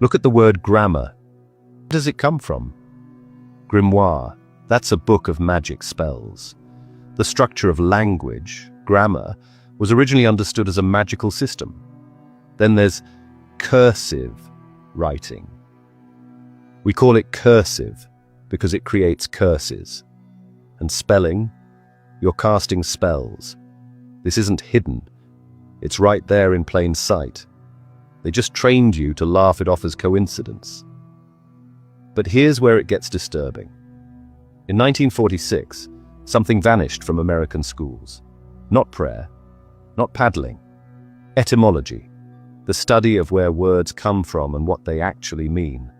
Look at the word grammar. Where does it come from? Grimoire, that's a book of magic spells. The structure of language, grammar, was originally understood as a magical system. Then there's cursive writing. We call it cursive because it creates curses. And spelling, you're casting spells. This isn't hidden. It's right there in plain sight. They just trained you to laugh it off as coincidence. But here's where it gets disturbing. In 1946, something vanished from American schools. Not prayer, not paddling. Etymology, the study of where words come from and what they actually mean.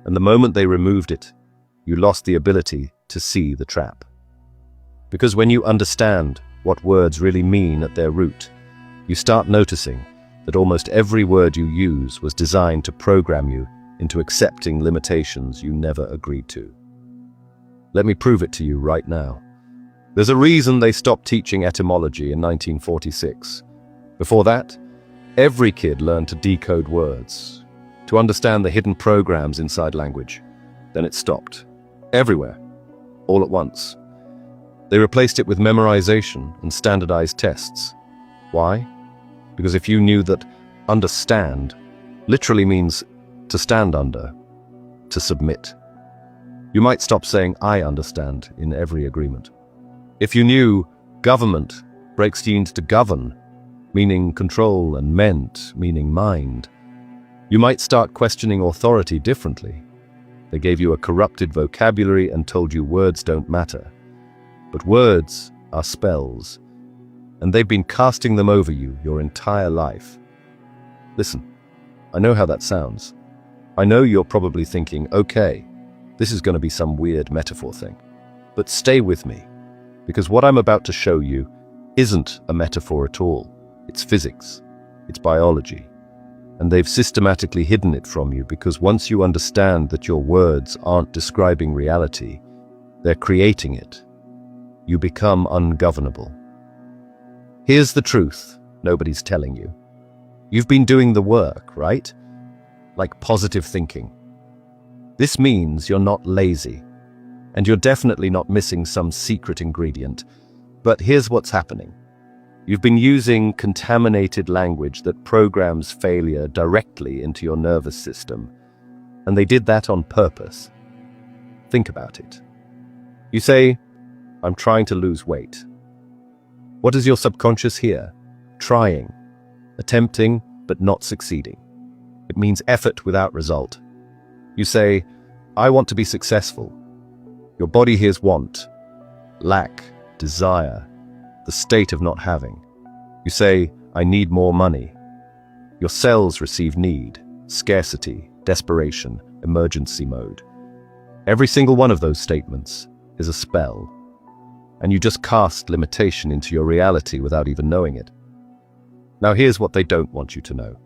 And the moment they removed it, you lost the ability to see the trap. Because when you understand what words really mean at their root, you start noticing that almost every word you use was designed to program you into accepting limitations you never agreed to. Let me prove it to you right now. There's a reason they stopped teaching etymology in 1946. Before that, every kid learned to decode words, to understand the hidden programs inside language. Then it stopped. Everywhere. All at once. They replaced it with memorization and standardized tests. Why? Because if you knew that understand literally means to stand under, to submit, you might stop saying I understand in every agreement. If you knew government breaks the to govern, meaning control, and ment, meaning mind, you might start questioning authority differently. They gave you a corrupted vocabulary and told you words don't matter. But words are spells, and they've been casting them over you your entire life. Listen, I know how that sounds. I know you're probably thinking, okay, this is going to be some weird metaphor thing. But stay with me, because what I'm about to show you isn't a metaphor at all. It's physics, it's biology, and they've systematically hidden it from you because once you understand that your words aren't describing reality, they're creating it, you become ungovernable. Here's the truth nobody's telling you. You've been doing the work, right? Like positive thinking. This means you're not lazy, and you're definitely not missing some secret ingredient. But here's what's happening. You've been using contaminated language that programs failure directly into your nervous system, and they did that on purpose. Think about it. You say, I'm trying to lose weight. What does your subconscious hear? Trying, attempting, but not succeeding. It means effort without result. You say, I want to be successful. Your body hears want, lack, desire, the state of not having. You say, I need more money. Your cells receive need, scarcity, desperation, emergency mode. Every single one of those statements is a spell, and you just cast limitation into your reality without even knowing it. Now here's what they don't want you to know.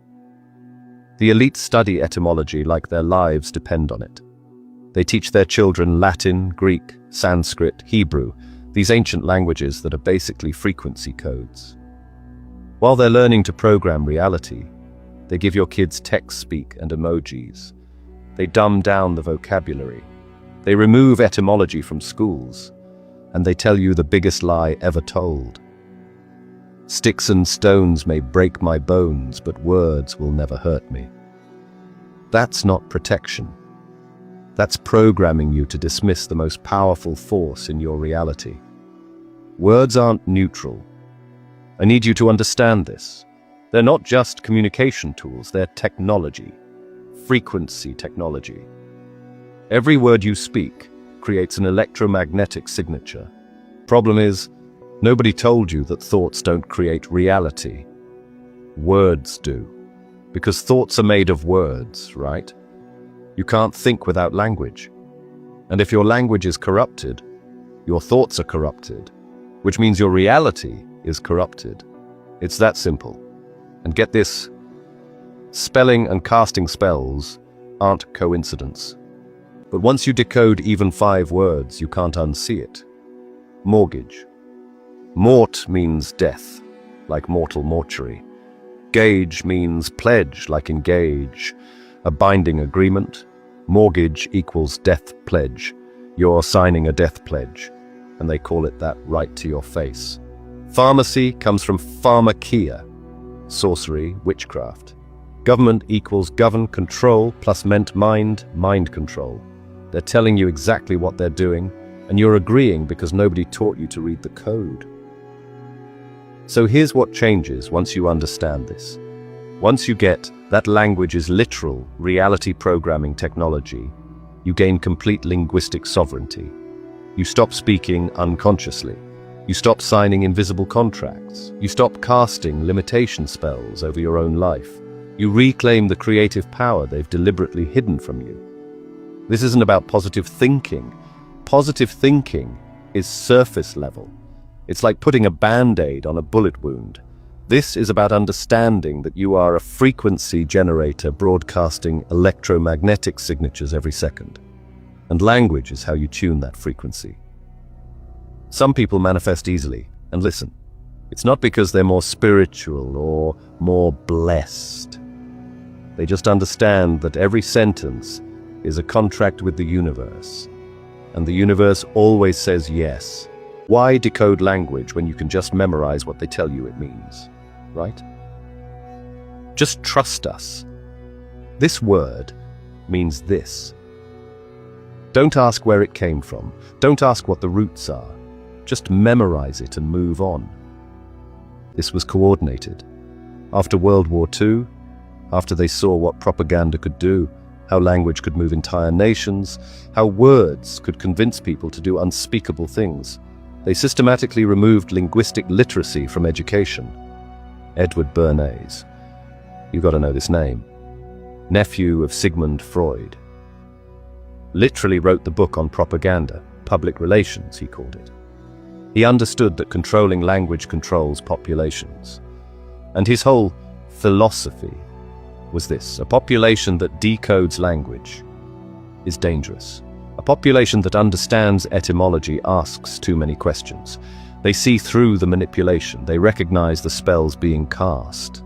The elite study etymology like their lives depend on it. They teach their children Latin, Greek, Sanskrit, Hebrew, these ancient languages that are basically frequency codes. While they're learning to program reality, they give your kids text speak and emojis. They dumb down the vocabulary. They remove etymology from schools, and they tell you the biggest lie ever told. Sticks and stones may break my bones, but words will never hurt me. That's not protection. That's programming you to dismiss the most powerful force in your reality. Words aren't neutral. I need you to understand this. They're not just communication tools, they're technology, frequency technology. Every word you speak creates an electromagnetic signature. Problem is, nobody told you that thoughts don't create reality. Words do. Because thoughts are made of words, right? You can't think without language. And if your language is corrupted, your thoughts are corrupted, which means your reality is corrupted. It's that simple. And get this, spelling and casting spells aren't coincidence. But once you decode even 5 words, you can't unsee it. Mortgage. Mort means death, like mortal mortuary. Gage means pledge, like engage. A binding agreement. Mortgage equals death pledge. You're signing a death pledge, and they call it that right to your face. Pharmacy comes from pharmakia, sorcery, witchcraft. Government equals govern, control, plus meant mind, mind control. They're telling you exactly what they're doing, and you're agreeing because nobody taught you to read the code. So here's what changes once you understand this. Once you get that language is literal reality programming technology, you gain complete linguistic sovereignty. You stop speaking unconsciously. You stop signing invisible contracts. You stop casting limitation spells over your own life. You reclaim the creative power they've deliberately hidden from you. This isn't about positive thinking. Positive thinking is surface level. It's like putting a band-aid on a bullet wound. This is about understanding that you are a frequency generator broadcasting electromagnetic signatures every second. And language is how you tune that frequency. Some people manifest easily, and listen, it's not because they're more spiritual or more blessed. They just understand that every sentence is a contract with the universe, and the universe always says yes. Why decode language when you can just memorize what they tell you it means, right? Just trust us. This word means this. Don't ask where it came from. Don't ask what the roots are. Just memorize it and move on. This was coordinated. After World War II, after they saw what propaganda could do, how language could move entire nations, how words could convince people to do unspeakable things, they systematically removed linguistic literacy from education. Edward Bernays. You gotta know this name. Nephew of Sigmund Freud. Literally wrote the book on propaganda, public relations, he called it. He understood that controlling language controls populations. And his whole philosophy was this: a population that decodes language is dangerous. A population that understands etymology asks too many questions. They see through the manipulation. They recognize the spells being cast.